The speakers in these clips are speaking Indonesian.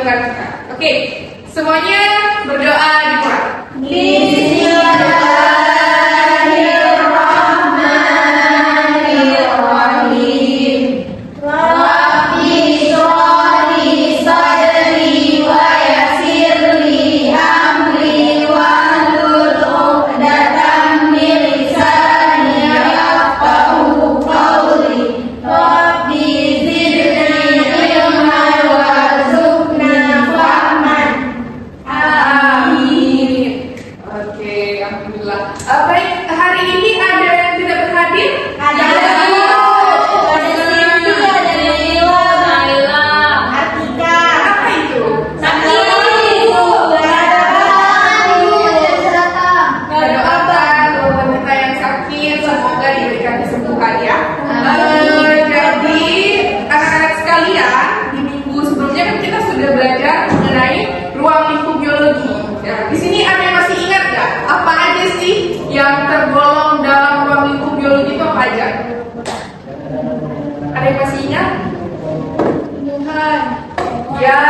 Tuhan kita. Oke, semuanya berdoa dimulai. Yang tergolong dalam ruang lingkup biologi itu apa aja? Ada yang masih ingat? Tumbuhan. Ya,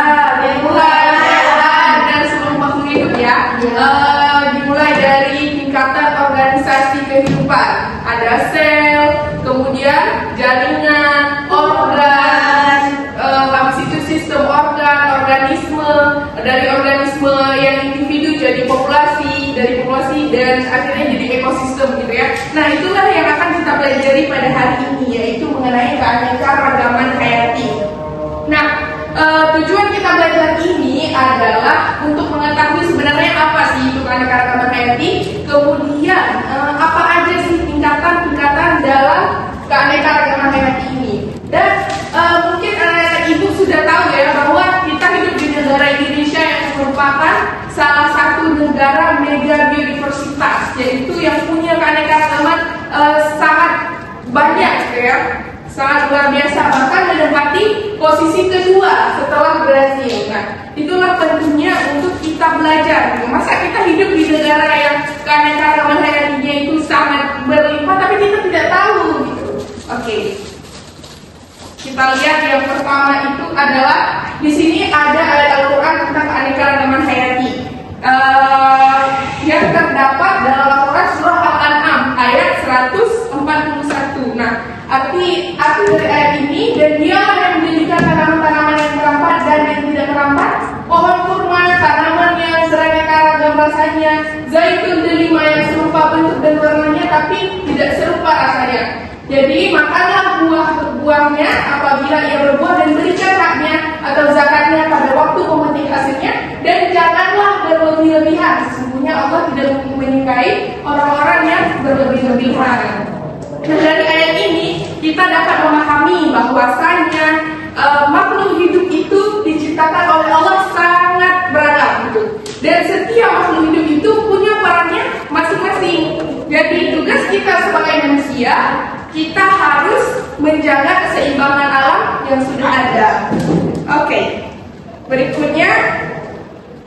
tumbuhan, hewan, dan seluruh makhluk hidup ya. Dimulai dari tingkatan organisasi kehidupan. Ada sel, kemudian jaringan, organ, habis itu sistem organ, organisme, dari organisme yang individu jadi populasi, dari populasi dan akhirnya jadi ekosistem gitu ya. Nah, itulah yang akan kita pelajari pada hari ini, yaitu mengenai keanekaragaman hayati. Nah, tujuan kita belajar ini adalah untuk mengetahui sebenarnya apa sih itu keanekaragaman hayati, kemudian apa aja sih tingkatan-tingkatan dalam keanekaragaman hayati ini. Dan mungkin anak-anak ibu sudah tahu ya bahwa kita hidup di negara Indonesia yang merupakan salah satu negara mega biodiversitas, yaitu yang punya keanekaragaman sangat banyak gitu ya, sangat luar biasa, bahkan menempati posisi kedua setelah Brazil. Nah, itulah pentingnya untuk kita belajar. Masa kita hidup di negara yang keanekaragaman hayatinya itu sangat berlimpah, tapi kita tidak tahu gitu. Oke. Kita lihat yang pertama itu adalah di sini ada ayat Al-Quran tentang keanekaragaman hayati yang terdapat dalam Al-Quran surah Al-An'am ayat 141. Nah, arti dari ayat ini, dan dia yang menjadikan tanaman-tanaman yang merambat dan yang tidak merambat, pohon kurma, tanaman yang beraneka ragam rasanya, zaitun delima yang serupa bentuk dan warnanya tapi tidak serupa rasanya. Jadi makanlah buah-buahnya apabila ia berbuah dan berikan haknya atau zakatnya pada waktu memetik hasilnya, dan janganlah berlebih-lebihan. Sesungguhnya Allah tidak menyukai orang-orang yang berlebih-lebihan. Nah, dari ayat ini kita dapat memahami bahwasanya makhluk hidup itu diciptakan oleh Allah sangat beragam gitu. Dan setiap makhluk hidup itu punya perannya masing-masing. Jadi tugas kita sebagai manusia, kita harus menjaga keseimbangan alam yang sudah ada. Oke. Berikutnya,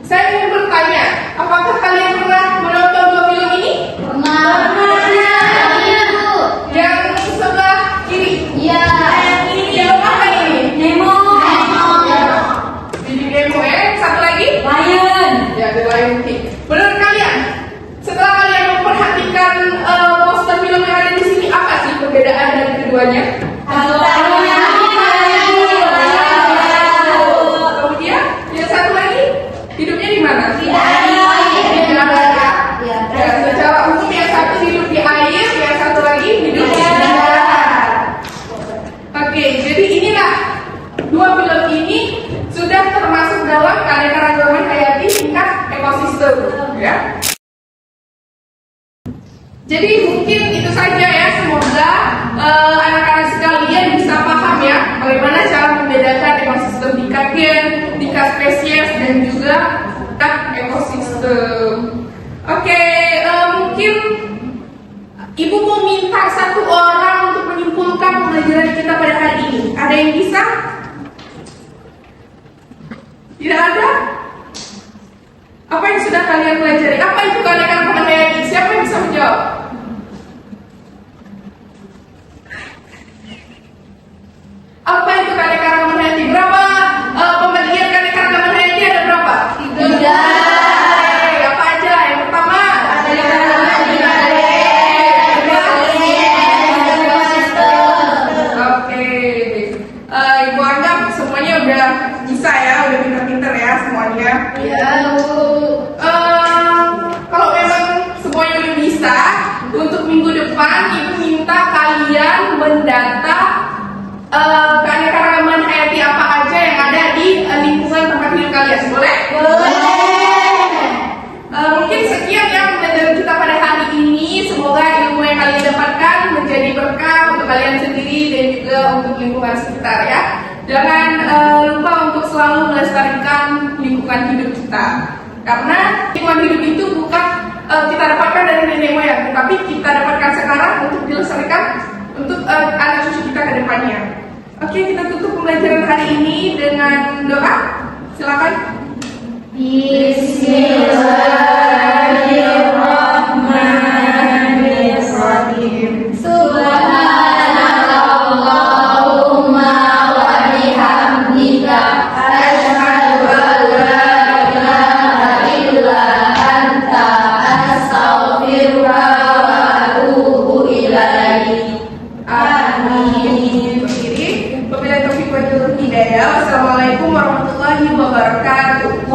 saya ingin bertanya, apakah kalian pernah menonton dua film ini? Pernah. Yang sebelah kiri? Iya. Yang ini film apa ini? Nemo. Jadi Nemo ya. Satu lagi? Lion. Ya, The Lion King. Menurut kalian, setelah kalian memperhatikan poster film yang ada di sini, apa sih perbedaan dari keduanya? Kemudian yang satu lagi hidupnya di mana? Di darat ya. Ya, secara umum yang satu hidup di air, yang satu lagi hidup di darat. Oke, jadi inilah dua film ini sudah termasuk dalam keanekaragaman hayati tingkat ekosistem, ya. Jadi mungkin itu saja ya, semoga anak-anak sekalian bisa paham ya bagaimana cara membedakan ekosistem tingkat gen, tingkat spesies, dan juga tingkat ekosistem. Oke, mungkin Ibu mau minta satu orang untuk menyimpulkan pembelajaran kita pada hari ini. Ada yang bisa? Tidak ada? Apa yang sudah kalian pelajari? Apa itu keanekaragaman hayati? Siapa yang bisa menjawab? Apa itu keanekaragaman hayati? Berapa pembagian keanekaragaman hayati Kalian menghayati apa aja yang ada di lingkungan tempat hidup kalian, boleh? Mungkin sekian ya pembelajaran kita pada hari ini. Semoga ilmu yang kalian dapatkan menjadi berkah untuk kalian sendiri dan juga untuk lingkungan sekitar ya. Jangan lupa untuk selalu melestarikan lingkungan hidup kita. Karena lingkungan hidup itu bukan kita dapatkan dari nenek moyang, tetapi kita dapatkan sekarang untuk dilestarikan untuk anak cucu kita ke depannya. Oke, kita tutup pembelajaran hari ini dengan doa. Silakan. Bismillahirrahmanirrahim. Subhanakallahumma wa bihamdika asyhadu an la ilaha illa anta astaghfiruka wa atubu ilaik. Amin. Berdiri. Wabillahi taufiq wal hidayah. Wassalamualaikum warahmatullahi wabarakatuh.